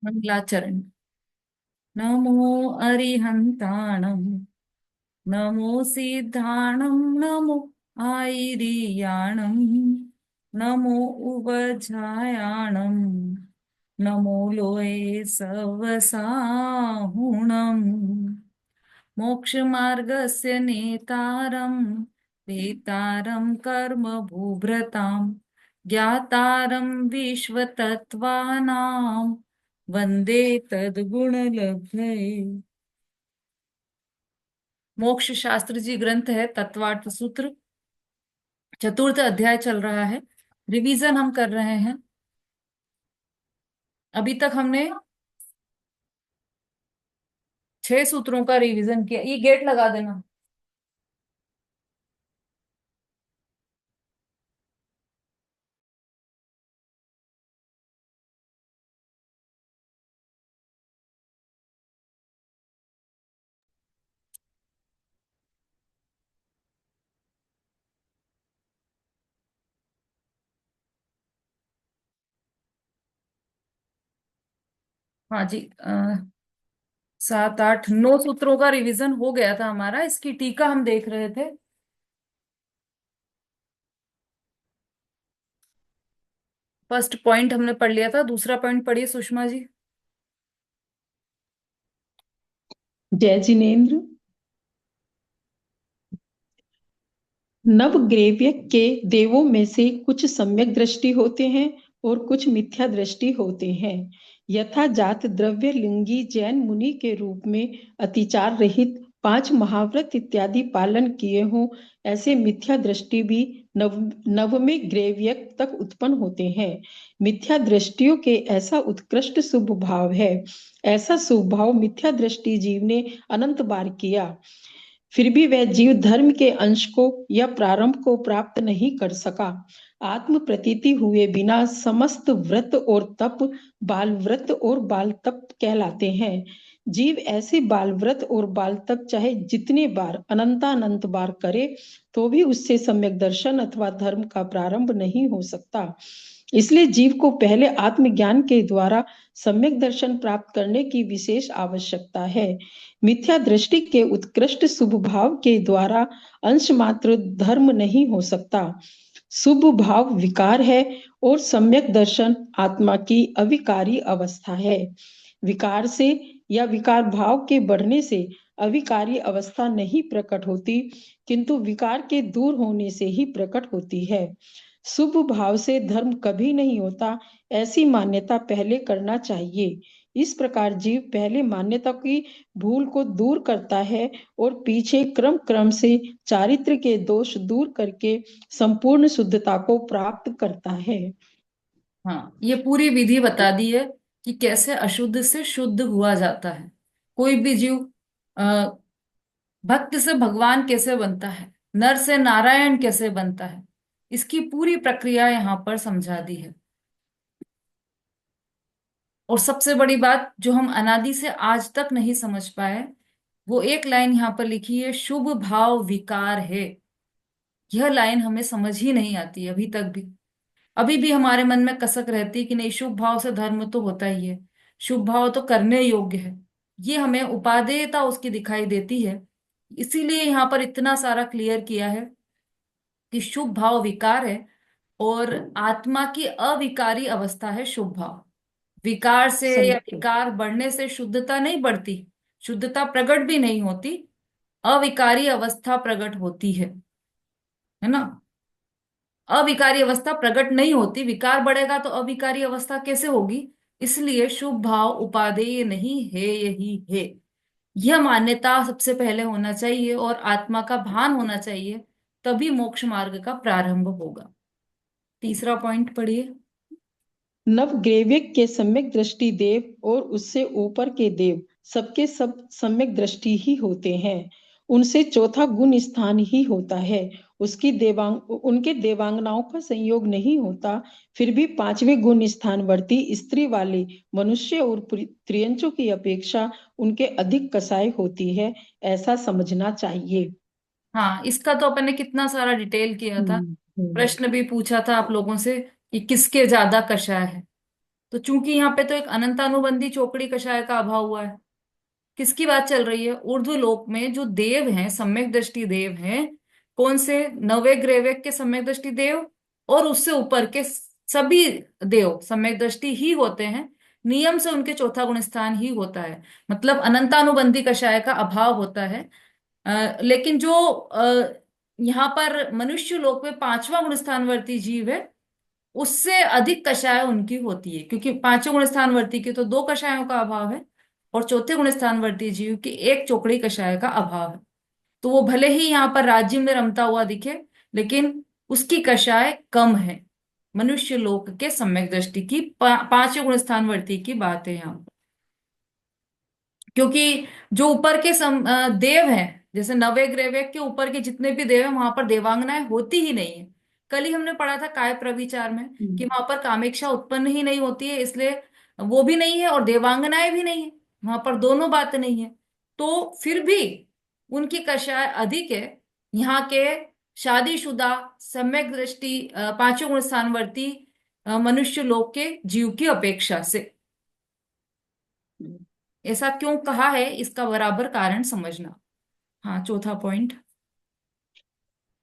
मंगलाचरण। नमो अरिहंताणं, नमो सिद्धाणं, नमो आयिरियाणं, नमो उवझायाणं, नमो लोये सवसाहुणम्। मोक्षमार्गस्य नेतारं, वेतारं कर्म भूभृतां, ज्ञातारं विश्वतत्त्वानां, वंदे तद्गुणलब्धये। मोक्ष शास्त्र जी ग्रंथ है, तत्वार्थ सूत्र, चतुर्थ अध्याय चल रहा है। रिवीजन हम कर रहे हैं। अभी तक हमने 6 सूत्रों का रिवीजन किया। ये गेट लगा देना। हाँ जी। 7 8 9 सूत्रों का रिवीजन हो गया था हमारा। इसकी टीका हम देख रहे थे। फर्स्ट पॉइंट हमने पढ़ लिया था। दूसरा पॉइंट पढ़िए सुषमा जी। जय जिनेन्द्र। नवग्रेव्य के देवों में से कुछ सम्यक दृष्टि होते हैं और कुछ मिथ्या दृष्टि होते हैं। यथा जात द्रव्य लिंगी जैन मुनि के रूप में अतिचार रहित 5 महाव्रत इत्यादि पालन किए हों, ऐसे मिथ्या दृष्टि भी नवमे ग्रेव्य तक उत्पन्न होते हैं। मिथ्या दृष्टियों के ऐसा उत्कृष्ट शुभ भाव है। ऐसा शुभ भाव मिथ्या दृष्टि जीव ने अनंत बार किया, फिर भी वह जीव धर्म के अंश को या प्रारंभ को प्राप्त नहीं कर सका। आत्म प्रतीति हुए बिना समस्त व्रत और तप बाल व्रत और बाल तप कहलाते हैं। जीव ऐसे बाल व्रत और बाल तप चाहे जितने बार अनंतानंत बार करे, तो भी उससे सम्यक दर्शन अथवा धर्म का प्रारंभ नहीं हो सकता। इसलिए जीव को पहले आत्मज्ञान के द्वारा सम्यक दर्शन प्राप्त करने की विशेष आवश्यकता है। मिथ्या दृष्टि के उत्कृष्ट शुभ भाव के द्वारा अंश मात्र धर्म नहीं हो सकता। शुभ भाव विकार है और सम्यक दर्शन आत्मा की अविकारी अवस्था है। विकार से या विकार भाव के बढ़ने से अविकारी अवस्था नहीं प्रकट होती, किंतु विकार के दूर होने से ही प्रकट होती है। शुभ भाव से धर्म कभी नहीं होता, ऐसी मान्यता पहले करना चाहिए। इस प्रकार जीव पहले मान्यता की भूल को दूर करता है और पीछे क्रम क्रम से चारित्र के दोष दूर करके संपूर्ण शुद्धता को प्राप्त करता है। हाँ, ये पूरी विधि बता दी है कि कैसे अशुद्ध से शुद्ध हुआ जाता है। कोई भी जीव अ, भक्त से भगवान कैसे बनता है, नर से नारायण कैसे बनता है, इसकी पूरी प्रक्रिया यहाँ पर समझा दी है। और सबसे बड़ी बात जो हम अनादि से आज तक नहीं समझ पाए, वो एक लाइन यहाँ पर लिखी है, शुभ भाव विकार है। यह लाइन हमें समझ ही नहीं आती अभी तक भी। अभी भी हमारे मन में कसक रहती है कि नहीं, शुभ भाव से धर्म तो होता ही है, शुभ भाव तो करने योग्य है। ये हमें उपादेयता उसकी दिखाई देती है। इसीलिए यहाँ पर इतना सारा क्लियर किया है कि शुभ भाव विकार है और आत्मा की अविकारी अवस्था है शुभ भाव। विकार से या समझ विकार बढ़ने से शुद्धता नहीं बढ़ती, शुद्धता प्रकट भी नहीं होती, अविकारी अवस्था प्रकट होती है ना। अविकारी अवस्था प्रकट नहीं होती, विकार बढ़ेगा तो अविकारी अवस्था कैसे होगी। इसलिए शुभ भाव उपादेय नहीं है, यही है। यह मान्यता सबसे पहले होना चाहिए और आत्मा का भान होना चाहिए, तभी मोक्ष मार्ग का प्रारंभ होगा। तीसरा पॉइंट पढ़िए। नवग्रेव्य के सम्यक दृष्टि देव और उससे ऊपर के देव सबके सब सम्यक दृष्टि ही होते हैं। उनसे चौथा गुण स्थान ही होता है। उनके देवांगनाओं का संयोग नहीं होता, फिर भी पांचवें गुण स्थानवर्ती स्त्री वाले मनुष्य और त्रियंचों की अपेक्षा उनके अधिक कसाई होती है, ऐसा समझना चाहिए। हाँ, इसका तो अपन ने कितना सारा डिटेल किया था। हम्म, हम्म। प्रश्न भी पूछा था आप लोगों से कि किसके ज्यादा कषाय है। तो चूंकि यहाँ पे तो एक अनंतानुबंधी चौकड़ी कषाय का अभाव हुआ है, किसकी बात चल रही है? ऊर्ध्व लोक में जो देव हैं, सम्यक दृष्टि देव हैं, कौन से? नवे ग्रैविक के सम्यक दृष्टि देव, और उससे ऊपर के सभी देव सम्यक दृष्टि ही होते हैं। नियम से उनके चौथा गुण स्थान ही होता है, मतलब अनंतानुबंधी कषाय का अभाव होता है। लेकिन जो यहाँ पर मनुष्य लोक में पांचवा गुण स्थानवर्ती जीव है, उससे अधिक कषाय उनकी होती है, क्योंकि पांचों गुण स्थानवर्ती के तो दो कषायों का अभाव है, और चौथे गुण स्थानवर्ती जीव की एक चौकड़ी कषाय का अभाव है। तो वो भले ही यहाँ पर राज्य में रमता हुआ दिखे, लेकिन उसकी कषाय कम है। मनुष्य लोक के सम्यक दृष्टि की पांचों गुण स्थानवर्ती की बात है यहाँ। क्योंकि जो ऊपर के देव हैं, जैसे नवे ग्रैविक के ऊपर के जितने भी देव हैं, वहां पर देवांगनाएं होती ही नहीं है। कल ही हमने पढ़ा था काय प्रविचार में कि वहां पर कामेक्षा उत्पन्न ही नहीं होती है, इसलिए वो भी नहीं है और देवांगनाएं भी नहीं है, वहां पर दोनों बात नहीं है। तो फिर भी उनकी कषाय अधिक है यहाँ के शादीशुदा सम्यक दृष्टि पांचों गुण स्थानवर्ती मनुष्य लोक के जीव की अपेक्षा से। ऐसा क्यों कहा है, इसका बराबर कारण समझना। हाँ, चौथा पॉइंट।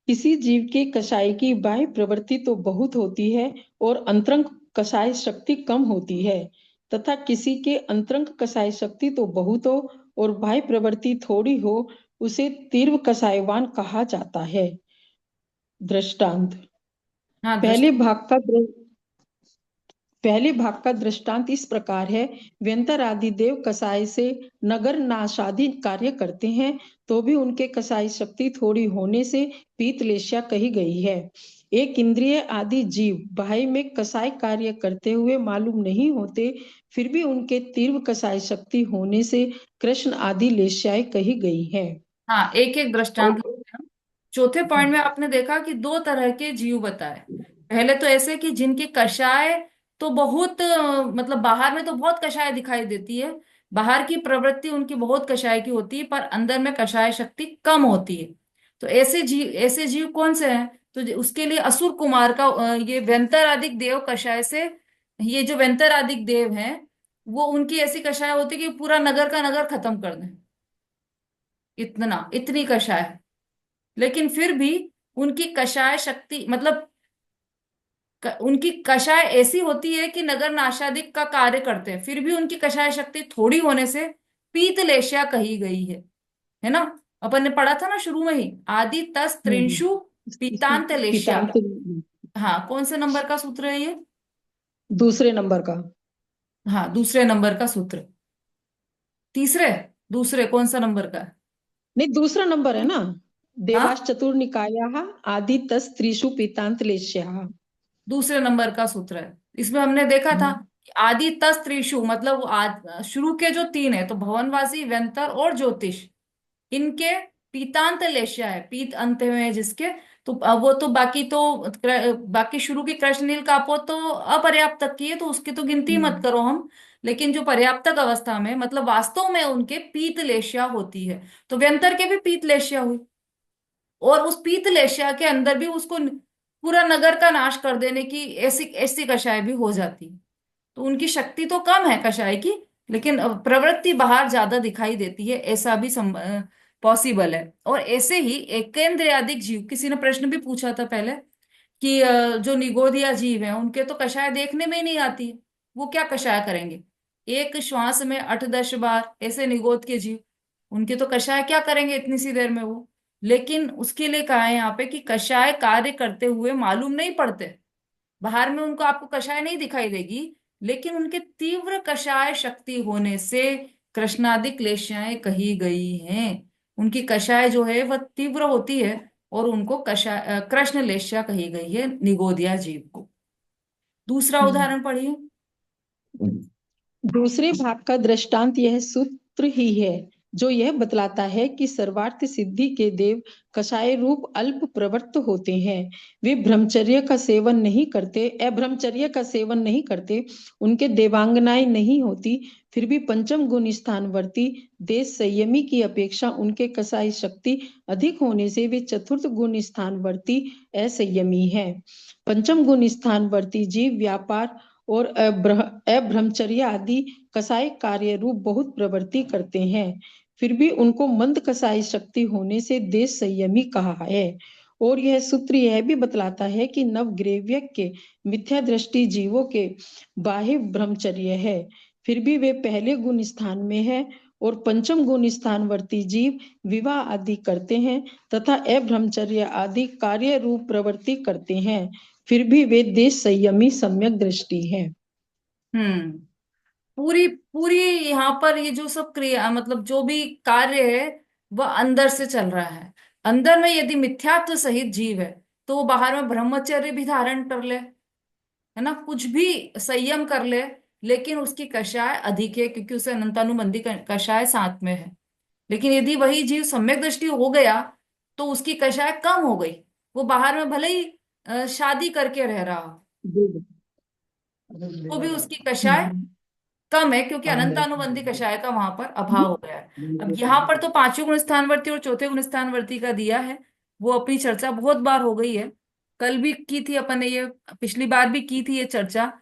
किसी जीव के कषाय की बाह्य प्रवृत्ति तो बहुत होती है और अंतरंग कषाय शक्ति कम होती है, तथा किसी के अंतरंग कषाय शक्ति तो बहुत हो और बाह्य प्रवृत्ति थोड़ी हो, उसे तीव्र कषायवान कहा जाता है। दृष्टांत। हाँ, पहले भाग का पहले भाग का दृष्टांत इस प्रकार है। व्यंतर आदि देव कसाय से नगर नाशादि कार्य करते हैं, तो भी उनके कसाई शक्ति थोड़ी होने से पीतलेश्या कही गई है। एक इंद्रिय आदि जीव बाह्य में कसाय कार्य करते हुए मालूम नहीं होते, फिर भी उनके तीव्र कसाई शक्ति होने से कृष्ण आदि लेश्याएं कही गई है। हाँ, एक एक दृष्टांत और लेते हैं। चौथे पॉइंट में आपने देखा कि दो तरह के जीव बताए। पहले तो ऐसे कि जिनकी कषाय तो बहुत मतलब बाहर में तो बहुत कषाय दिखाई देती है, बाहर की प्रवृत्ति उनकी बहुत कषाय की होती है, पर अंदर में कषाय शक्ति कम होती है। तो ऐसे जीव कौन से हैं? तो उसके लिए असुर कुमार का ये व्यंतरादिक देव कषाय से, ये जो व्यंतरादिक देव हैं, वो उनकी ऐसी कषाय होती है कि पूरा नगर का नगर खत्म कर दें, इतनी कषाय है। लेकिन फिर भी उनकी कषाय शक्ति मतलब उनकी कषाय ऐसी होती है कि नगर नाशादिक का कार्य करते हैं, फिर भी उनकी कषाय शक्ति थोड़ी होने से पीतलेश्या कही गई है ना? अपन ने पढ़ा था ना शुरू में ही, आदि तस त्रिंशु पीतांत लेश्या। पितांत हाँ, कौन से नंबर का सूत्र है ये? दूसरे नंबर का। हाँ, दूसरे नंबर का सूत्र। तीसरे? दूसरे कौन सा नंबर का है? नहीं, दूसरा नंबर है ना। देवास हाँ, चतुर्निकायाः आदि तस् त्रिषु पीतांतलेश्याः। दूसरे नंबर का सूत्र है। इसमें हमने देखा था कि आदि तस त्रिशु मतलब वो शुरू के जो तीन है, तो भवनवासी, व्यंतर और ज्योतिष, इनके पीतांत लेश्या है, पीत अंत में है जिसके। तो वो तो बाकी शुरू की कृष्णनील कापोत तो अपर्याप्त तक की है, तो उसकी तो गिनती मत करो हम। लेकिन जो पर्याप्तक अवस्था में, मतलब वास्तव में उनके पीत लेश्या होती है। तो व्यंतर के भी पीत लेश्या हुई, और उस पीतलेश्या के अंदर भी उसको पूरा नगर का नाश कर देने की ऐसी ऐसी कषाय भी हो जाती है। तो उनकी शक्ति तो कम है कषाय की, लेकिन प्रवृत्ति बाहर ज्यादा दिखाई देती है, ऐसा भी पॉसिबल है। और ऐसे ही एकेंद्रियादिक जीव, किसी ने प्रश्न भी पूछा था पहले कि जो निगोदिया जीव हैं उनके तो कषाय देखने में ही नहीं आती है, वो क्या कषाय करेंगे? एक श्वास में 8-10 बार ऐसे निगोद के जीव, उनके तो कषाय क्या करेंगे इतनी सी देर में वो? लेकिन उसके लिए कहा है यहाँ पे कि कषाय कार्य करते हुए मालूम नहीं पड़ते, बाहर में उनको आपको कषाय नहीं दिखाई देगी, लेकिन उनके तीव्र कषाय शक्ति होने से कृष्णादि क्लेशाएं कही गई हैं। उनकी कषाय जो है वह तीव्र होती है, और उनको कृष्ण लेश्या कही गई है निगोदिया जीव को। दूसरा उदाहरण पढ़िए। दूसरे भाग का दृष्टांत यह सूत्र ही है, जो यह बतलाता है कि सर्वार्थ सिद्धि के देव कषाय रूप अल्प प्रवृत्त होते हैं। वे अब्रह्मचर्य का सेवन नहीं करते, उनके देवांगनाएं नहीं होती, फिर भी पंचम गुण स्थानवर्ती देश संयमी की अपेक्षा उनके कसाई शक्ति अधिक होने से वे चतुर्थ गुण स्थानवर्ती असंयमी है। पंचम गुण स्थानवर्ती जीव व्यापार और अब्रह्मचर्य आदि कसाय कार्य रूप बहुत प्रवृत्ति करते हैं, फिर भी उनको मंद कसाई शक्ति होने से देश संयमी कहा है। और यह सूत्र यह भी बतलाता है कि नवग्रेव्य के मिथ्या दृष्टि जीवों के बाह्य ब्रह्मचर्य है, फिर भी वे पहले गुण स्थान में है, और पंचम गुण स्थानवर्ती जीव विवाह आदि करते हैं तथा अब्रह्मचर्य आदि कार्य रूप प्रवृत्ति करते हैं, फिर भी वे देश संयमी सम्यक दृष्टि है। हम्म। पूरी पूरी यहाँ पर ये जो सब क्रिया, मतलब जो भी कार्य है, वह अंदर से चल रहा है। अंदर में यदि मिथ्यात्व सहित जीव है, तो वो बाहर में ब्रह्मचर्य भी धारण कर ले, है ना, कुछ भी संयम कर ले, लेकिन उसकी कषाय अधिक है, क्योंकि उसे अनंतानुबंधी कषाय साथ में है। लेकिन यदि वही जीव सम्यक दृष्टि हो गया, तो उसकी कषाय कम हो गई। वो बाहर में भले ही शादी करके रह रहा हो, तो भी उसकी कषाय कम है, क्योंकि अनंतानुबंधी कषाय का वहां पर अभाव हो गया है। अब यहाँ पर तो पांचवें गुण स्थानवर्ती और चौथे गुण स्थानवर्ती का दिया है। वो अपनी चर्चा बहुत बार हो गई है, कल भी की थी अपन ने ये, पिछली बार भी की थी ये चर्चा,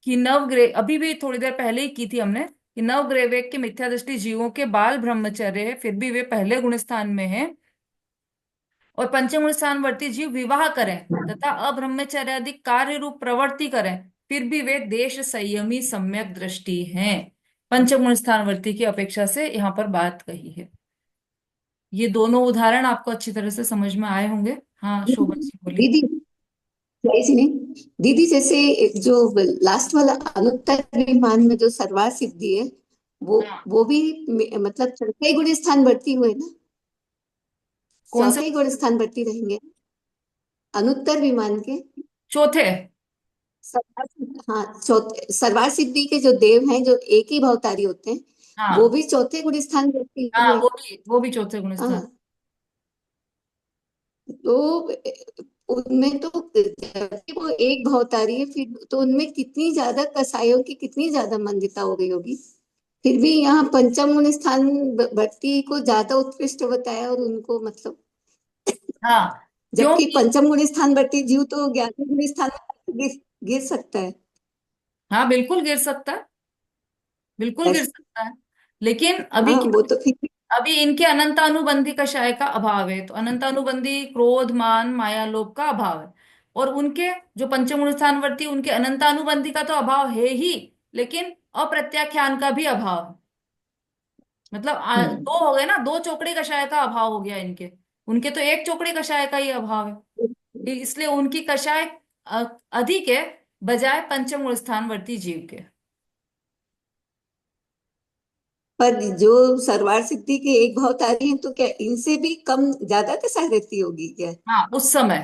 कि नवग्रह, अभी भी थोड़ी देर पहले ही की थी हमने, कि नवग्रह के मिथ्या दृष्टि जीवों के बाल ब्रह्मचर्य है, फिर भी वे पहले गुण स्थान में है। और पंचम गुण स्थानवर्ती जीव विवाह करें तथा अब्रह्मचर्यादि कार्य रूप प्रवृत्ति करें, फिर भी वे देश संयमी सम्यक दृष्टि हैं। पंचम गुण स्थानवर्ती की अपेक्षा से यहाँ पर बात कही है। ये दोनों उदाहरण आपको अच्छी तरह से समझ में आए होंगे। हाँ, शोभा जी बोलिए। दीदी, ऐसी नहीं दीदी, जैसे जो लास्ट वाला अनुत्तर विमान में जो सर्वार सिद्धि है, हाँ, वो भी मतलब चौथे गुण स्थान बढ़ती हुए ना, कौन से? चौथे गुण स्थान बढ़ती रहेंगे अनुत्तर विमान के। चौथे। हाँ, चौथे सर्वार सिद्धि के जो देव हैं, जो एक ही भवतारी होते हैं, वो हाँ, भी चौथे गुण स्थान बढ़ती हाँ, हुए। वो भी चौथे गुण स्थान। हाँ, तो उनमें तो जबकि वो एक भवतारी है, फिर तो उनमें कितनी ज्यादा कसायों की कितनी ज्यादा मंदिता हो गई होगी। फिर भी यहाँ पंचम गुण स्थान भक्ति को ज्यादा उत्कृष्ट बताया, और उनको मतलब, हाँ, जबकि क्योंकि, पंचम गुण स्थान भक्ति जीव तो 11वें गुण स्थान में गिर सकता है। हाँ, बिल्कुल गिर सकता है, बिल्कुल गिर ऐसा। सकता है। लेकिन अभी हाँ, क्या, वो तो फिर भी। अभी इनके अनंतानुबंधी कषाय का अभाव है, तो अनंतानुबंधी क्रोध मान माया लोभ का अभाव है। और उनके जो पंचम गुण स्थानवर्ती, उनके अनंतानुबंधी का तो अभाव है ही, लेकिन अप्रत्याख्यान का भी अभाव है। मतलब दो हो गए ना, दो चौकड़ी कषाय का अभाव हो गया इनके। उनके तो एक चौकड़ी कषाय का ही अभाव है, इसलिए उनकी कषाय अधिक है, बजाय पंचम गुण स्थानवर्ती जीव के। पर जो सर्वार सिद्धि के एक भवतारी हैं, तो क्या इनसे भी कम ज्यादा कसा रहती होगी क्या? हाँ, उस समय।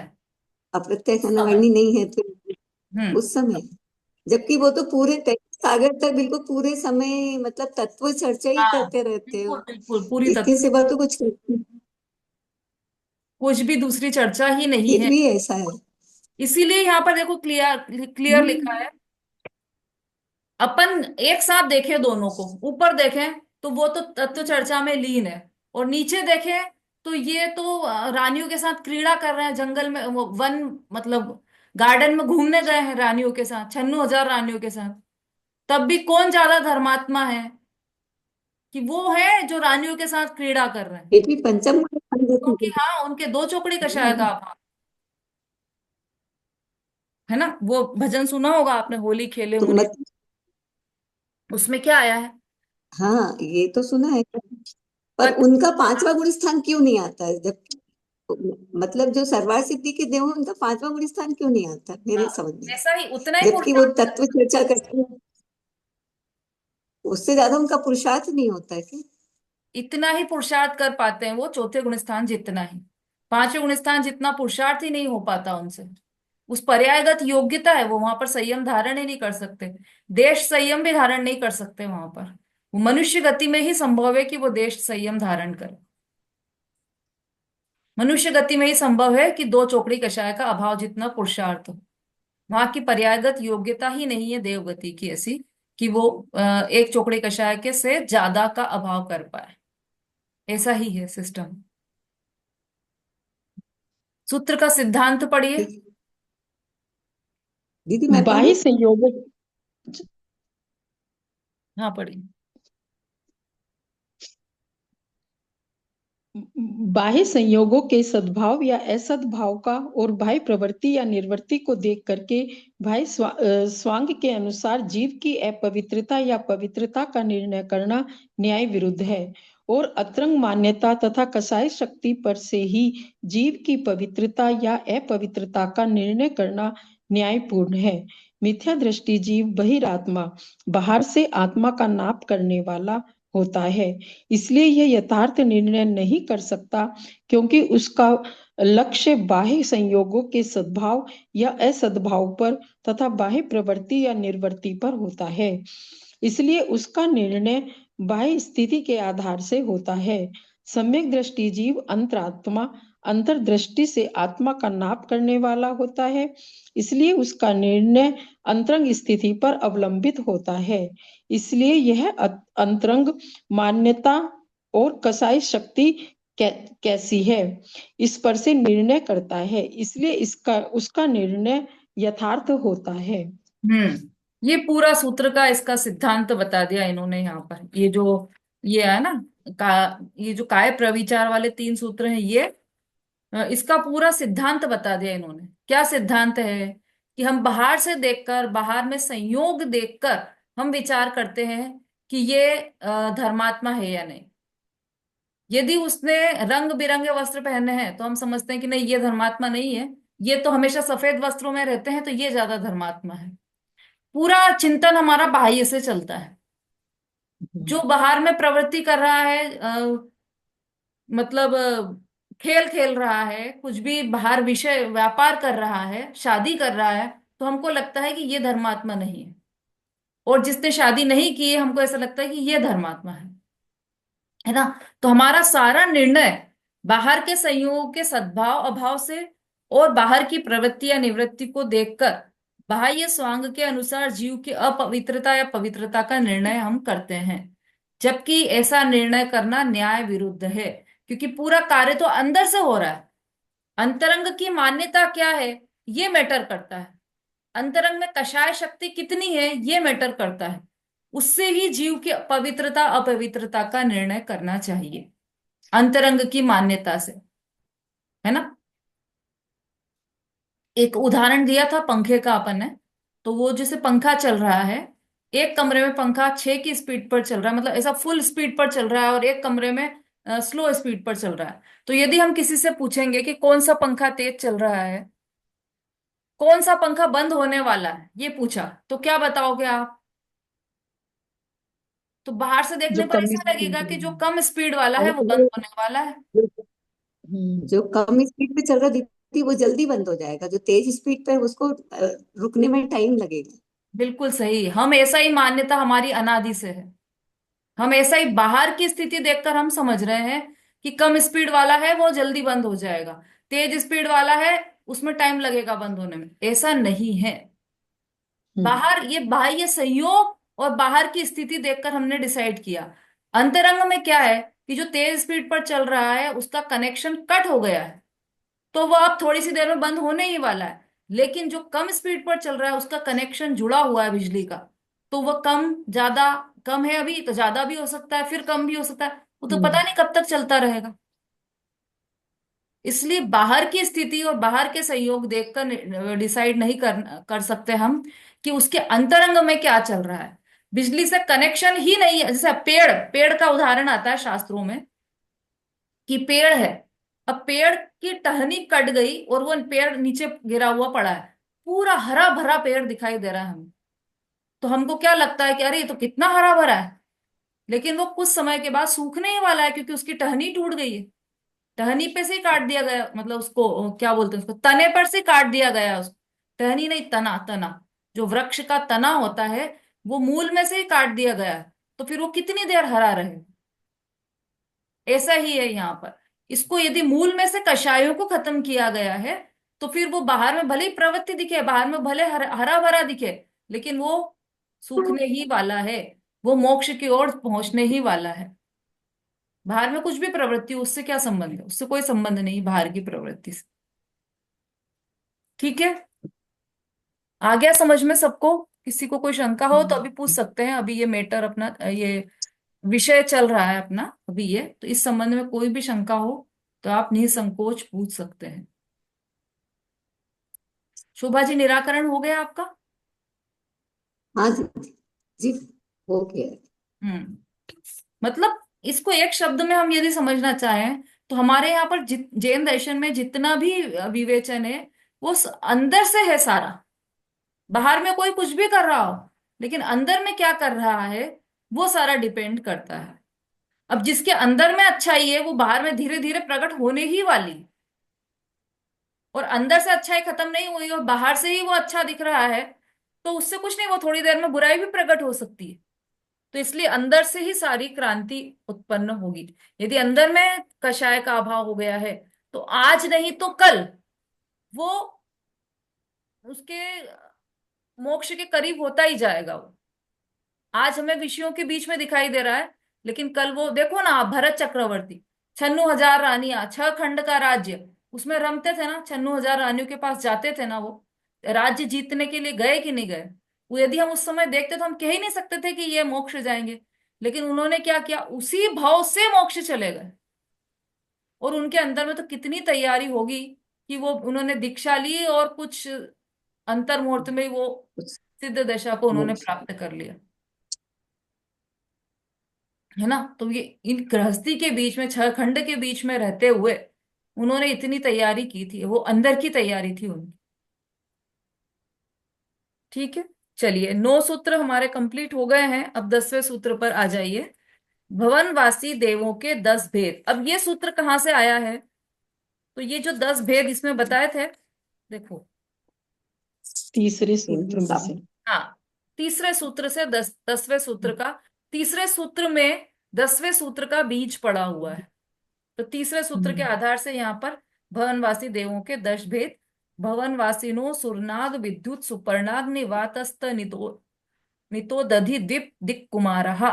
अप्रत्यक्ष उस समय। अनावरणी नहीं है तो हम्म। उस समय, जबकि वो तो पूरे सागर तक बिल्कुल पूरे समय मतलब तत्व चर्चा ही हाँ, करते रहते बिल्कुल हो। बिल्कुल पूरी इसके तत्व, सिवा तो कुछ करते नहीं। कुछ भी दूसरी चर्चा ही नहीं फिर है। भी ऐसा है। इसीलिए यहाँ पर देखो, क्लियर क्लियर लिखा हम्म। है। अपन एक साथ देखें दोनों को, ऊपर देखें तो वो तो तत्व चर्चा में लीन है, और नीचे देखें तो ये तो रानियों के साथ क्रीड़ा कर रहे हैं, जंगल में, वो वन, मतलब गार्डन में घूमने गए हैं रानियों के साथ, 96,000 रानियों के साथ। तब भी कौन ज्यादा धर्मात्मा है, कि वो है जो रानियों के साथ क्रीड़ा कर रहे हैं? फिर भी पंचम में क्योंकि हाँ, उनके दो चौकड़ी कषाय का हम्म, अभाव है ना। वो भजन सुना होगा आपने, होली खेले तो मुनि, मत उसमें क्या आया है? हाँ, ये तो सुना है। पर पत, उनका पांचवा गुण स्थान क्यों नहीं आता है, जब मतलब जो सर्वार सिद्धि के देव हैं, उनका पांचवा गुण स्थान क्यों नहीं आता मेरे हाँ, समझ में? ऐसा ही, उतना ही जबकि वो पुरुषार्थ तत्व चर्चा करते हैं, उससे ज्यादा उनका पुरुषार्थ नहीं होता है क्या? इतना ही पुरुषार्थ कर पाते हैं वो, चौथे गुण स्थान जितना ही। पांचवें गुण स्थान जितना पुरुषार्थ ही नहीं हो पाता उनसे। उस पर्यायगत योग्यता है, वो वहां पर संयम धारण ही नहीं कर सकते। देश संयम भी धारण नहीं कर सकते वहां पर। वो मनुष्य गति में ही संभव है कि वो देश संयम धारण करे। मनुष्य गति में ही संभव है कि दो चौकड़ी कषाय का अभाव जितना पुरुषार्थ हो। वहां की पर्यायगत योग्यता ही नहीं है देवगति की ऐसी, कि वो एक चौकड़ी कषाय के से ज्यादा का अभाव कर पाए। ऐसा ही है सिस्टम। सूत्र का सिद्धांत पढ़िए। ठीक। दीदी मैं बाह्य पढ़ूं? संयोग, हाँ पढ़िए। बाह्य संयोगों के सद्भाव या असद्भाव का और बाह्य प्रवृत्ति या निर्वृत्ति को देख करके बाह्य स्वांग के अनुसार जीव की अपवित्रता या पवित्रता का निर्णय करना न्याय विरुद्ध है, और अतरंग मान्यता तथा कसाय शक्ति पर से ही जीव की पवित्रता या अपवित्रता का निर्णय करना न्यायपूर्ण है। मिथ्या दृष्टि जीव बहिरात्मा, बाहर से आत्मा का नाप करने वाला होता है, इसलिए यह यथार्थ निर्णय नहीं कर सकता, क्योंकि उसका लक्ष्य बाह्य संयोगों के सद्भाव या असद्भाव पर तथा बाह्य प्रवृत्ति या निर्वृत्ति पर होता है। इसलिए उसका निर्णय बाह्य स्थिति के आधार से होता है। सम्यक दृष्टि जीव अंतरात्मा अंतर्दृष्टि से आत्मा का नाप करने वाला होता है, इसलिए उसका निर्णय अंतरंग स्थिति पर अवलंबित होता है। इसलिए यह अंतरंग मान्यता और कसाई शक्ति कैसी है इस पर से निर्णय करता है, इसलिए इसका उसका निर्णय यथार्थ होता है। ये पूरा सूत्र का इसका सिद्धांत बता दिया इन्होंने यहाँ पर। ये जो ये है ना, ये जो काय प्रविचार वाले 3 सूत्र हैं, ये इसका पूरा सिद्धांत बता दिया इन्होंने। क्या सिद्धांत है? कि हम बाहर से देखकर, बाहर में संयोग देखकर हम विचार करते हैं कि ये धर्मात्मा है या नहीं। यदि उसने रंग बिरंगे वस्त्र पहने हैं तो हम समझते हैं कि नहीं, ये धर्मात्मा नहीं है। ये तो हमेशा सफेद वस्त्रों में रहते हैं, तो ये ज्यादा धर्मात्मा है। पूरा चिंतन हमारा बाह्य से चलता है। जो बाहर में प्रवृत्ति कर रहा है, मतलब खेल खेल रहा है, कुछ भी बाहर विषय व्यापार कर रहा है, शादी कर रहा है, तो हमको लगता है कि ये धर्मात्मा नहीं है। और जिसने शादी नहीं की है, हमको ऐसा लगता है कि ये धर्मात्मा है ना। तो हमारा सारा निर्णय बाहर के संयोग के सद्भाव अभाव से और बाहर की प्रवृत्ति या निवृत्ति को देखकर बाह्य स्वांग के अनुसार जीव की अपवित्रता या पवित्रता का निर्णय हम करते हैं। जबकि ऐसा निर्णय करना न्याय विरुद्ध है, क्योंकि पूरा कार्य तो अंदर से हो रहा है। अंतरंग की मान्यता क्या है, ये मैटर करता है। अंतरंग में कषाय शक्ति कितनी है, ये मैटर करता है। उससे ही जीव की पवित्रता अपवित्रता का निर्णय करना चाहिए, अंतरंग की मान्यता से, है ना। एक उदाहरण दिया था पंखे का अपन ने। तो वो जैसे पंखा चल रहा है, एक कमरे में पंखा 6 की स्पीड पर चल रहा है, मतलब ऐसा फुल स्पीड पर चल रहा है, और एक कमरे में स्लो स्पीड पर चल रहा है। तो यदि हम किसी से पूछेंगे कि कौन सा पंखा तेज चल रहा है, कौन सा पंखा बंद होने वाला है, ये पूछा, तो क्या बताओगे आप? तो बाहर से जो देखने पर कम ऐसा लगेगा कि जो कम स्पीड वाला है वो बंद और होने वाला है। जो कम स्पीड पे चल रहा दीदी वो जल्दी बंद हो जाएगा, जो तेज स्पीड पे है, उसको रुकने में टाइम लगेगा। बिल्कुल सही। हम ऐसा ही, मान्यता हमारी अनादि से है। हम ऐसा ही बाहर की स्थिति देखकर हम समझ रहे हैं कि कम स्पीड वाला है वो जल्दी बंद हो जाएगा, तेज स्पीड वाला है उसमें टाइम लगेगा बंद होने में। ऐसा नहीं है। बाहर ये बाह्य संयोग और बाहर की स्थिति देखकर हमने डिसाइड किया। अंतरंग में क्या है कि जो तेज स्पीड पर चल रहा है उसका कनेक्शन कट हो गया है, तो वो अब थोड़ी सी देर में बंद होने ही वाला है। लेकिन जो कम स्पीड पर चल रहा है उसका कनेक्शन जुड़ा हुआ है बिजली का, तो वो कम ज्यादा, कम है अभी तो ज्यादा भी हो सकता है, फिर कम भी हो सकता है, वो तो पता नहीं कब तक चलता रहेगा। इसलिए बाहर की स्थिति और बाहर के सहयोग देखकर डिसाइड नहीं कर सकते हम कि उसके अंतरंग में क्या चल रहा है। बिजली से कनेक्शन ही नहीं है। जैसे पेड़, पेड़ का उदाहरण आता है शास्त्रों में कि पेड़ है, अब पेड़ की टहनी कट गई और वो पेड़ नीचे गिरा हुआ पड़ा है, पूरा हरा भरा पेड़ दिखाई दे रहा है हमें। तो हमको क्या लगता है कि अरे ये तो कितना हरा भरा है, लेकिन वो कुछ समय के बाद सूखने ही वाला है, क्योंकि उसकी टहनी टूट गई है। टहनी पे से ही काट दिया गया, मतलब उसको क्या बोलते हैं, उसको तने पर से काट दिया गया उसको। टहनी नहीं, तना, तना। जो वृक्ष का तना होता है वो मूल में से ही काट दिया गया है, तो फिर वो कितनी देर हरा रहे। ऐसा ही है यहाँ पर। इसको यदि मूल में से कषायों को खत्म किया गया है, तो फिर वो बाहर में भले ही प्रवृत्ति दिखे, बाहर में भले हरा भरा दिखे, लेकिन वो सूखने ही वाला है। वो मोक्ष की ओर पहुंचने ही वाला है। बाहर में कुछ भी प्रवृत्ति हो, उससे क्या संबंध है? उससे कोई संबंध नहीं बाहर की प्रवृत्ति से। ठीक है, आ गया समझ में सबको? किसी को कोई शंका हो तो अभी पूछ सकते हैं। अभी ये मैटर अपना, ये विषय चल रहा है अपना अभी ये, तो इस संबंध में कोई भी शंका हो तो आप निसंकोच पूछ सकते हैं। शोभा जी, निराकरण हो गया आपका? हाँ जी। जी, हो गया। हम्म। मतलब इसको एक शब्द में हम यदि समझना चाहें तो हमारे यहाँ पर जैन दर्शन में जितना भी विवेचन है वो अंदर से है सारा। बाहर में कोई कुछ भी कर रहा हो, लेकिन अंदर में क्या कर रहा है वो सारा डिपेंड करता है। अब जिसके अंदर में अच्छाई है वो बाहर में धीरे धीरे प्रकट होने ही वाली है। और अंदर से अच्छाई खत्म नहीं हुई और बाहर से ही वो अच्छा दिख रहा है, तो उससे कुछ नहीं, वो थोड़ी देर में बुराई भी प्रकट हो सकती है। तो इसलिए अंदर से ही सारी क्रांति उत्पन्न होगी। यदि अंदर में कषाय का अभाव हो गया है तो आज नहीं तो कल वो उसके मोक्ष के करीब होता ही जाएगा वो। आज हमें विषयों के बीच में दिखाई दे रहा है, लेकिन कल वो देखो ना, आप भरत चक्रवर्ती, 96,000 रानियां, 6 खंड का राज्य, उसमें रमते थे ना, 96,000 रानियों के पास जाते थे ना वो, राज्य जीतने के लिए गए कि नहीं गए? वो यदि हम उस समय देखते तो हम कह ही नहीं सकते थे कि ये मोक्ष जाएंगे। लेकिन उन्होंने क्या किया, उसी भाव से मोक्ष चले गए। और उनके अंदर में तो कितनी तैयारी होगी कि वो उन्होंने दीक्षा ली और कुछ अंतर मुहूर्त में ही वो सिद्ध दशा को उन्होंने मोक्ष। प्राप्त कर लिया, है ना। तो ये इन गृहस्थी के बीच में, 6 खंड के बीच में रहते हुए उन्होंने इतनी तैयारी की थी, वो अंदर की तैयारी थी उनकी। ठीक है, चलिए 9 सूत्र हमारे कंप्लीट हो गए हैं। अब 10वें सूत्र पर आ जाइए। भवनवासी देवों के 10 भेद। अब ये सूत्र कहाँ से आया है? तो ये जो 10 भेद इसमें बताए थे, देखो। तीसरे सूत्र में से। हाँ, तीसरे सूत्र से 10वें सूत्र का, तीसरे सूत्र में 10वें सूत्र का बीज पड़ा हुआ है। तो तीसरे सूत्र के आधार से यहाँ पर भवनवासी देवों के 10 भेद। भवनवासिनो सुरनाग विद्युत सुपर्णाग निवातस्त नितो नितो दधि दीप दिक कुमारः।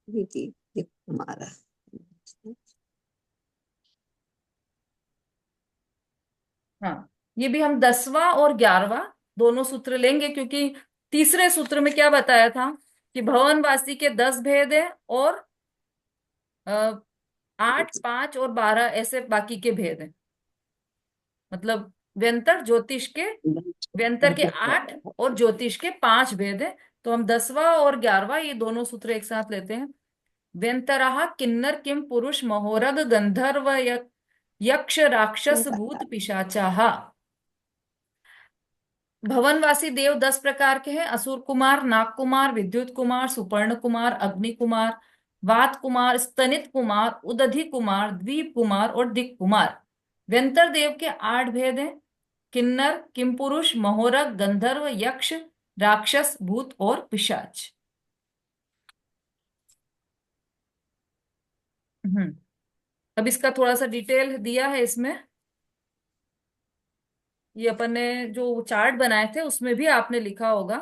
जी, हमारा। हाँ, ये भी हम 10वां और 11वां दोनों सूत्र लेंगे, क्योंकि तीसरे सूत्र में क्या बताया था कि भवनवासी के 10 भेद हैं और 8, 5 और 12 ऐसे बाकी के भेद हैं। मतलब व्यंतर ज्योतिष के, व्यंतर के 8 और ज्योतिष के 5 भेद हैं। तो हम 10वां और 11वां ये दोनों सूत्र एक साथ लेते हैं। व्यंतरः किन्नर किम पुरुष महोरग गंधर्व यक्ष राक्षस भूत पिशाचाः। भवनवासी देव 10 प्रकार के हैं। असुर कुमार, नाग कुमार, विद्युत कुमार, सुपर्ण कुमार, अग्नि कुमार, वात कुमार, स्तनित कुमार, उदधि कुमार, द्वीप कुमार और दिक कुमार। व्यंतर देव के 8 भेद हैं। किन्नर, किमपुरुष, महोरग, गंधर्व, यक्ष, राक्षस, भूत और पिशाच। हम्म। अब इसका थोड़ा सा डिटेल दिया है इसमें। ये अपन ने जो चार्ट बनाए थे उसमें भी आपने लिखा होगा।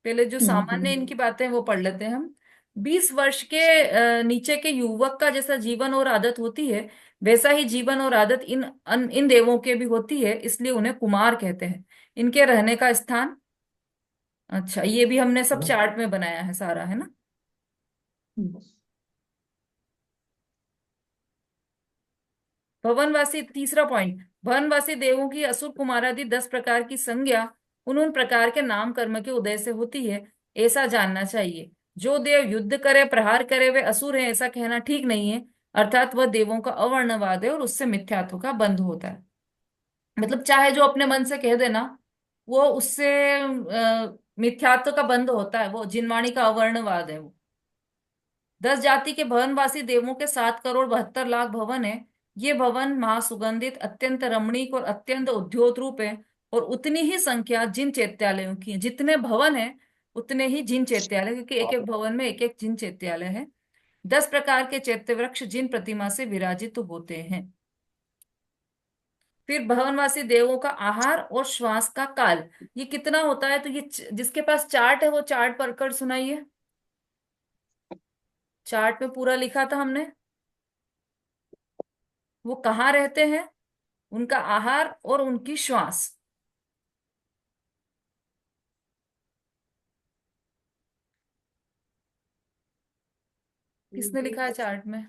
पहले जो सामान्य इनकी बातें वो पढ़ लेते हैं हम। 20 वर्ष के नीचे के युवक का जैसा जीवन और आदत होती है, वैसा ही जीवन और आदत इन देवों के भी होती है, इसलिए उन्हें कुमार कहते हैं। इनके रहने का स्थान, अच्छा ये भी हमने सब चार्ट में बनाया है सारा, है ना। भवनवासी, तीसरा पॉइंट, भवनवासी देवों की असुर कुमारादि 10 प्रकार की संज्ञा उन प्रकार के नाम कर्म के उदय से होती है, ऐसा जानना चाहिए। जो देव युद्ध करे, प्रहार करे, वे असुर हैं, ऐसा कहना ठीक नहीं है। अर्थात वह देवों का अवर्णवाद है और उससे मिथ्यात्व का बंध होता है। मतलब चाहे जो अपने मन से कह देना, वो उससे मिथ्यात्व का बंध होता है, वो जिनवाणी का अवर्णवाद है वो। 10 जाति के भवनवासी देवों के 7,72,00,000 भवन है। ये भवन महासुगंधित, अत्यंत रमणीक और अत्यंत उद्योत रूप है। और उतनी ही संख्या जिन चैत्यालयों की है। जितने भवन है उतने ही जिन चैत्यालय, क्योंकि एक एक भवन में एक एक जिन चैत्यालय है। 10 प्रकार के चैत्य वृक्ष जिन प्रतिमा से विराजित होते हैं। फिर भवनवासी देवों का आहार और श्वास का काल, ये कितना होता है? तो ये जिसके पास चार्ट है वो चार्ट पढ़कर सुनाइए। चार्ट में पूरा लिखा था हमने, वो कहाँ रहते हैं, उनका आहार और उनकी श्वास। किसने लिखा है चार्ट में?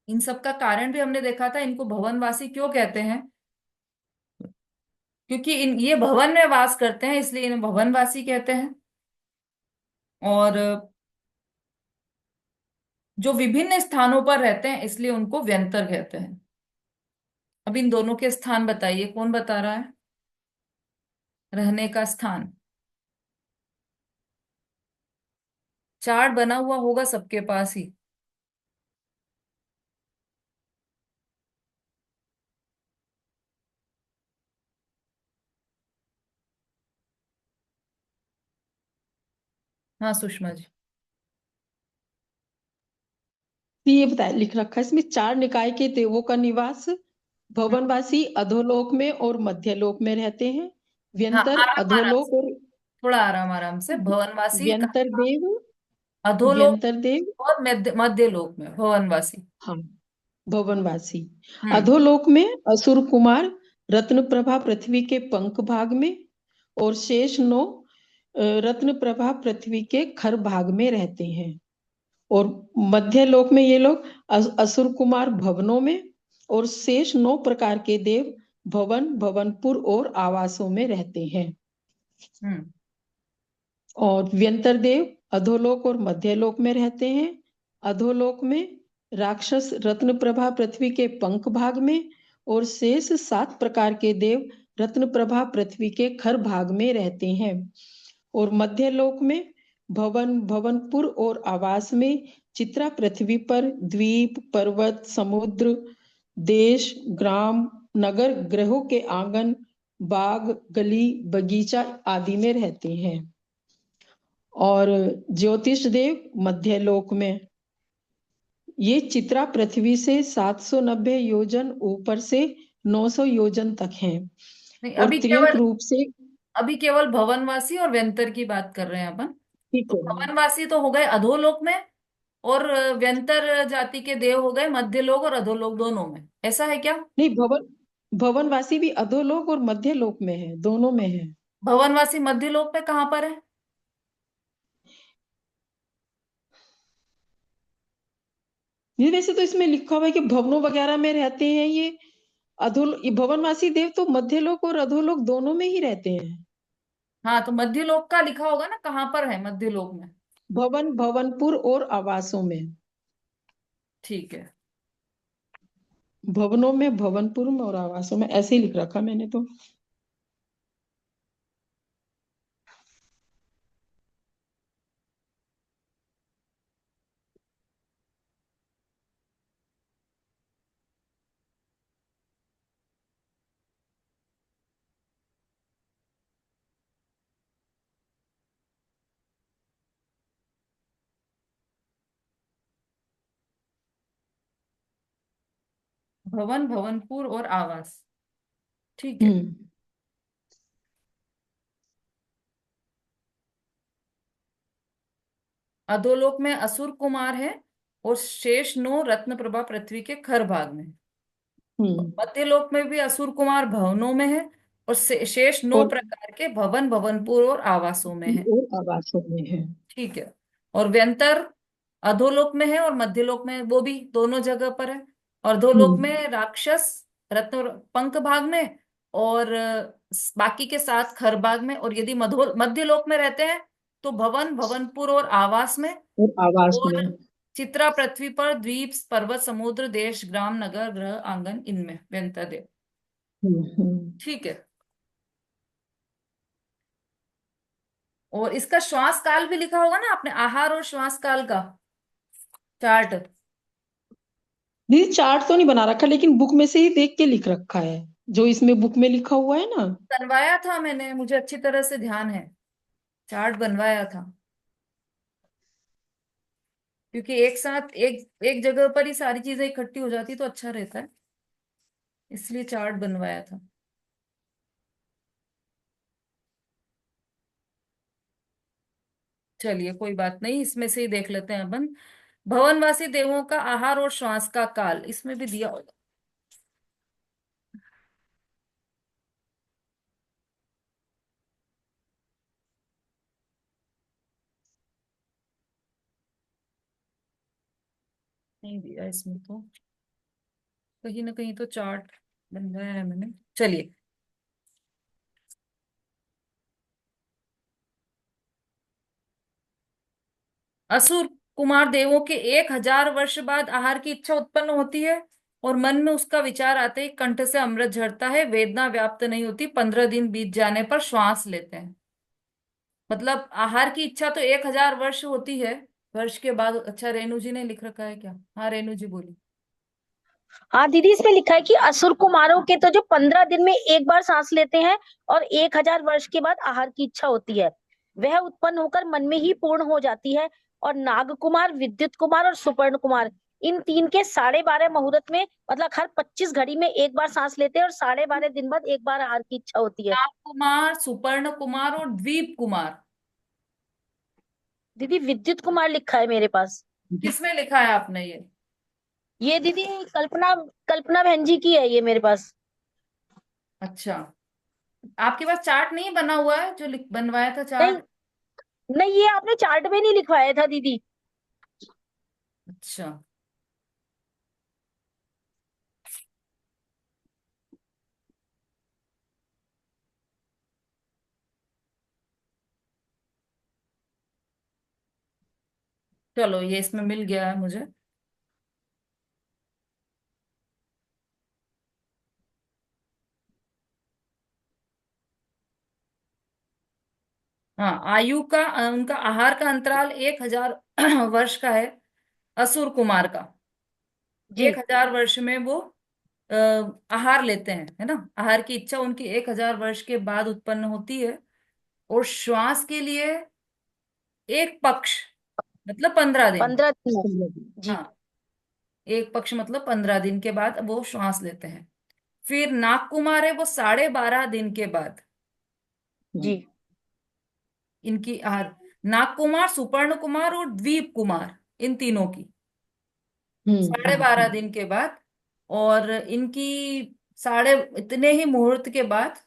इन सब का कारण भी हमने देखा था, इनको भवनवासी क्यों कहते हैं? क्योंकि ये भवन में वास करते हैं, इसलिए इन्हें भवनवासी कहते हैं। और जो विभिन्न स्थानों पर रहते हैं इसलिए उनको व्यंतर कहते हैं। अब इन दोनों के स्थान बताइए, कौन बता रहा है? रहने का स्थान चार्ट बना हुआ होगा सबके पास ही। हाँ सुषमा जी। तो ये बताया लिख रखा है इसमें, चार निकाय के देवों का निवास। हम्म, भवनवासी अधोलोक में और मध्यलोक में रहते हैं। हाँ व्यंतर आराम आराम से, अधोलोक और थोड़ा आराम आराम से। भवनवासी व्यंतर देव, अधोलोक व्यंतर देव, और मध्य लोक में भवनवासी। हाँ भवनवासी। हम्म। अधोलोक में असुर कुमार रत्न प्रभा पृथ्वी के पंख भाग में, और शेष नौ रत्न प्रभा पृथ्वी के खर भाग में रहते हैं। और मध्य लोक में ये लोग असुर कुमार भवनों में, और शेष नौ प्रकार के देव भवन, भवनपुर और आवासों में रहते हैं। हम्म। और व्यंतर देव अधोलोक और मध्यलोक में रहते हैं। अधोलोक में राक्षस रत्न प्रभा पृथ्वी के पंख भाग में, और शेष सात प्रकार के देव रत्न प्रभा पृथ्वी के खर भाग में रहते हैं। और मध्यलोक में भवन, भवनपुर और आवास में चित्रा पृथ्वी पर द्वीप, पर्वत, समुद्र, देश, ग्राम, नगर, ग्रहों के आंगन, बाग, गली, बगीचा आदि में रहते हैं। और ज्योतिष देव मध्यलोक में, ये चित्रा पृथ्वी से 790 योजन ऊपर से 900 योजन तक हैं। नहीं, और त्रियंक रूप से, अभी केवल भवनवासी और व्यंतर की बात कर रहे हैं अपन। ठीक तो है। भवनवासी तो हो गए अधोलोक में, और व्यंतर जाति के देव हो गए मध्यलोक और अधोलोक दोनों में, ऐसा है क्या? नहीं, भवनवासी भी अधोलोक और मध्यलोक में है, दोनों में है। भवनवासी मध्यलोक में कहाँ पर है? ये वैसे तो इसमें लिखा हुआ है कि भवनों वगैरह में रहते हैं ये। ये भवनवासी देव तो मध्यलोक और अधोलोक दोनों में ही रहते हैं। हाँ तो मध्यलोक का लिखा होगा ना, कहाँ पर है मध्यलोक में? भवन, भवनपुर और आवासों में। ठीक है। भवनों में, भवनपुर में और आवासों में, ऐसे ही लिख रखा मैंने तो। भवन, भवनपुर और आवास, ठीक है। हम्म। अधोलोक में असुर कुमार है, और शेष नो रत्न प्रभा पृथ्वी के खर भाग में। हम्म। मध्यलोक में भी असुर कुमार भवनों में है, और शेष नौ और प्रकार के भवन, भवनपुर और आवासों में है। आवासों में है। ठीक है। और व्यंतर अधोलोक में है और मध्यलोक में, वो भी दोनों जगह पर है। और अधोलोक में हम्म। राक्षस रत्न पंख भाग में, और बाकी के साथ खर भाग में। और यदि मध्यलोक में रहते हैं तो भवन, भवनपुर और आवास में। और आवास और में। चित्रा पृथ्वी पर द्वीप, पर्वत, समुद्र, देश, ग्राम, नगर, ग्रह, आंगन, इनमें व्यंतर देव। हम्म। ठीक है। और इसका श्वास काल भी लिखा होगा ना आपने, आहार और श्वास काल का चार्ट। दीदी चार्ट तो नहीं बना रखा, लेकिन बुक में से ही देख के लिख रखा है, जो इसमें बुक में लिखा हुआ है ना। बनवाया था मैंने, मुझे अच्छी तरह से ध्यान है, चार्ट बनवाया था। क्योंकि एक साथ एक एक जगह पर ही सारी चीजें इकट्ठी हो जाती तो अच्छा रहता है, इसलिए चार्ट बनवाया था। चलिए कोई बात नहीं, इसमें से ही देख लेते हैं अपन। भवनवासी देवों का आहार और श्वास का काल, इसमें भी दिया होगा। नहीं दिया इसमें तो, कहीं ना कहीं तो चार्ट बनवाया है मैंने। चलिए, असुर कुमार देवों के 1,000 वर्ष बाद आहार की इच्छा उत्पन्न होती है, और मन में उसका विचार आते ही कंठ से अमृत झरता है, वेदना व्याप्त नहीं होती, 15 दिन बीत जाने पर श्वास लेते हैं। मतलब आहार की इच्छा तो 1,000 वर्ष होती है, वर्ष के बाद। अच्छा, रेणु जी ने लिख रखा है क्या? हाँ, रेणु जी बोली। हाँ दीदी, इसमें लिखा है कि असुर कुमारों के तो जो 15 दिन में एक बार सांस लेते हैं और 1,000 वर्ष के बाद आहार की इच्छा होती है, वह उत्पन्न होकर मन में ही पूर्ण हो जाती है। और नाग कुमार, विद्युत कुमार और सुपर्ण कुमार, इन तीन के 12.5 मुहूर्त में, मतलब हर 25 घड़ी में एक बार सांस लेते हैं और 12.5 दिन बाद एक बार आहार की इच्छा होती है। नाग कुमार, सुपर्ण कुमार और द्वीप कुमार। दीदी विद्युत कुमार लिखा है मेरे पास। किसमें लिखा है आपने ये? ये दीदी कल्पना कल्पना बहन जी की है ये मेरे पास। अच्छा, आपके पास चार्ट नहीं बना हुआ है जो बनवाया था नहीं, चार्ट? नहीं ये आपने चार्ट में नहीं लिखवाया था दीदी। अच्छा, चलो ये इसमें मिल गया है मुझे। हाँ, आयु का उनका आहार का अंतराल 1,000 वर्ष का है, असुर कुमार का। एक जी हजार वर्ष में वो अ, आहार लेते हैं, है ना। आहार की इच्छा उनकी 1,000 वर्ष के बाद उत्पन्न होती है, और श्वास के लिए एक पक्ष मतलब 15 दिन। 15 दिन। जी हाँ, एक पक्ष मतलब 15 दिन के बाद वो श्वास लेते हैं। फिर नाग कुमार है, वो 12.5 दिन के बाद जी इनकी आहार। नाग कुमार, सुपर्ण कुमार और द्वीप कुमार, इन तीनों की साढ़े हम्म। बारह दिन के बाद, और इनकी साढ़े इतने ही मुहूर्त के बाद,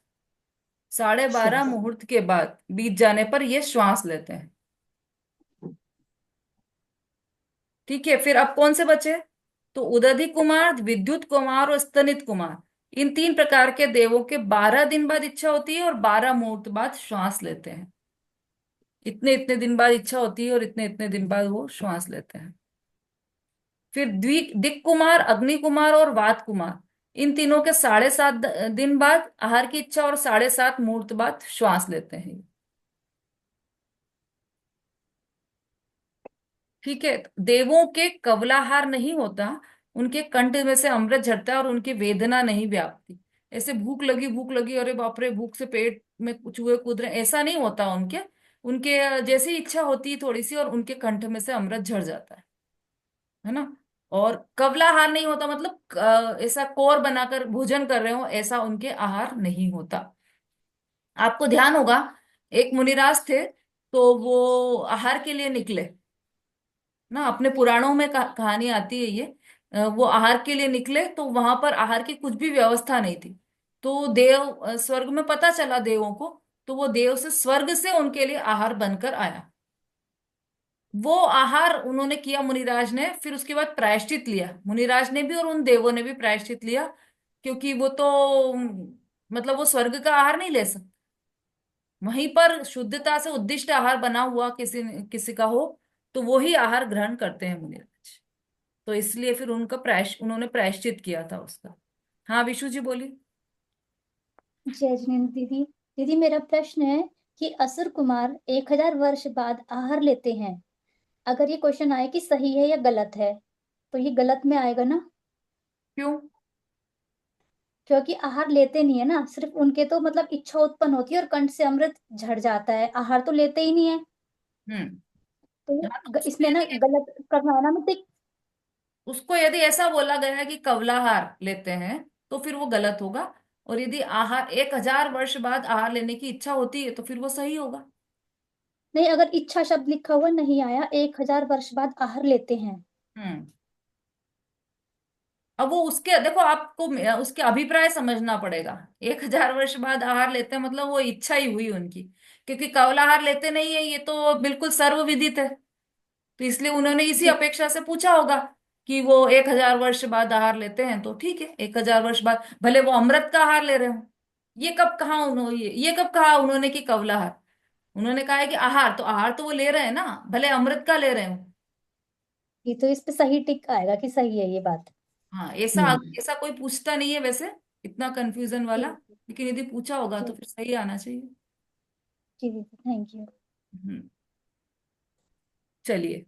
12.5 मुहूर्त के बाद बीत जाने पर ये श्वास लेते हैं। ठीक है, फिर अब कौन से बचे? तो उदधि कुमार, विद्युत कुमार और स्तनित कुमार, इन तीन प्रकार के देवों के 12 दिन बाद इच्छा होती है और 12 मुहूर्त बाद श्वास लेते हैं। इतने इतने दिन बाद इच्छा होती है और इतने इतने दिन बाद वो श्वास लेते हैं। फिर दिक कुमार, अग्नि कुमार और वात कुमार, इन तीनों के 7.5 दिन बाद आहार की इच्छा और 7.5 मुहूर्त बाद श्वास लेते हैं। ठीक है, देवों के कवलाहार नहीं होता, उनके कंठ में से अमृत झरता है और उनकी वेदना नहीं व्यापती। ऐसे भूख लगी, अरे बाप रे, भूख से पेट में चूहे कूद रहे, ऐसा नहीं होता उनके। उनके जैसी इच्छा होती है थोड़ी सी, और उनके कंठ में से अमृत झड़ जाता है ना। और कवलाहार नहीं होता, मतलब ऐसा कोर बनाकर भोजन कर रहे हो, ऐसा उनके आहार नहीं होता। आपको ध्यान होगा, एक मुनिराज थे, तो वो आहार के लिए निकले ना, अपने पुराणों में कहानी आती है ये। वो आहार के लिए निकले, तो वहां पर आहार की कुछ भी व्यवस्था नहीं थी। तो देव स्वर्ग में पता चला देवों को, तो वो देव से स्वर्ग से उनके लिए आहार बनकर आया। वो आहार उन्होंने किया मुनिराज ने, फिर उसके बाद प्रायश्चित लिया मुनिराज ने भी और उन देवों ने भी प्रायश्चित लिया। क्योंकि वो तो मतलब वो स्वर्ग का आहार नहीं ले सकते, वहीं पर शुद्धता से उद्दिष्ट आहार बना हुआ किसी किसी का हो, तो वो ही आहार ग्रहण करते हैं मुनिराज। तो इसलिए फिर उन्होंने प्रायश्चित किया था उसका। हाँ, विशु जी बोली। जय जिनेन्द्र दीदी। दीदी मेरा प्रश्न है कि असुर कुमार 1,000 वर्ष बाद आहार लेते हैं, अगर ये क्वेश्चन आए कि सही है या गलत है, तो ये गलत में आएगा ना? क्यों? क्योंकि आहार लेते नहीं है ना, सिर्फ उनके तो मतलब इच्छा उत्पन्न होती है और कंठ से अमृत झड़ जाता है, आहार तो लेते ही नहीं है। हम्म। तो हाँ, तो उसको इसमें ना यदि गलत करना है ना मतलब। उसको यदि ऐसा बोला गया है कि कवलाहार लेते हैं तो फिर वो गलत होगा। और यदि आहार 1000 वर्ष बाद आहार लेने की इच्छा होती है तो फिर वो सही होगा। नहीं, अगर इच्छा शब्द लिखा हुआ नहीं आया, 1000 वर्ष बाद आहार लेते हैं। हम्म। अब वो उसके देखो, आपको उसके अभिप्राय समझना पड़ेगा। 1000 वर्ष बाद आहार लेते हैं मतलब वो इच्छा ही हुई उनकी। क्योंकि कवलाहार लेते नहीं है ये तो बिल्कुल सर्वविदित है। तो इसलिए उन्होंने इसी जी। अपेक्षा से पूछा होगा कि वो 1000 वर्ष बाद आहार लेते हैं तो ठीक है, 1000 वर्ष बाद भले वो अमृत का आहार ले रहे हो। ये कब कहा उन्होंने कि कवलाहार? उन्होंने कहा है कि आहार, तो आहार तो वो ले रहे हैं ना, भले अमृत का ले रहे हो। ये तो इस पे सही टिक आएगा कि सही है ये बात। हाँ, ऐसा हम्म। ऐसा कोई पूछता नहीं है वैसे, इतना कंफ्यूजन वाला। जी। लेकिन यदि पूछा होगा तो जी। फिर सही आना चाहिए। जी। Thank you. हम्म। चलिए।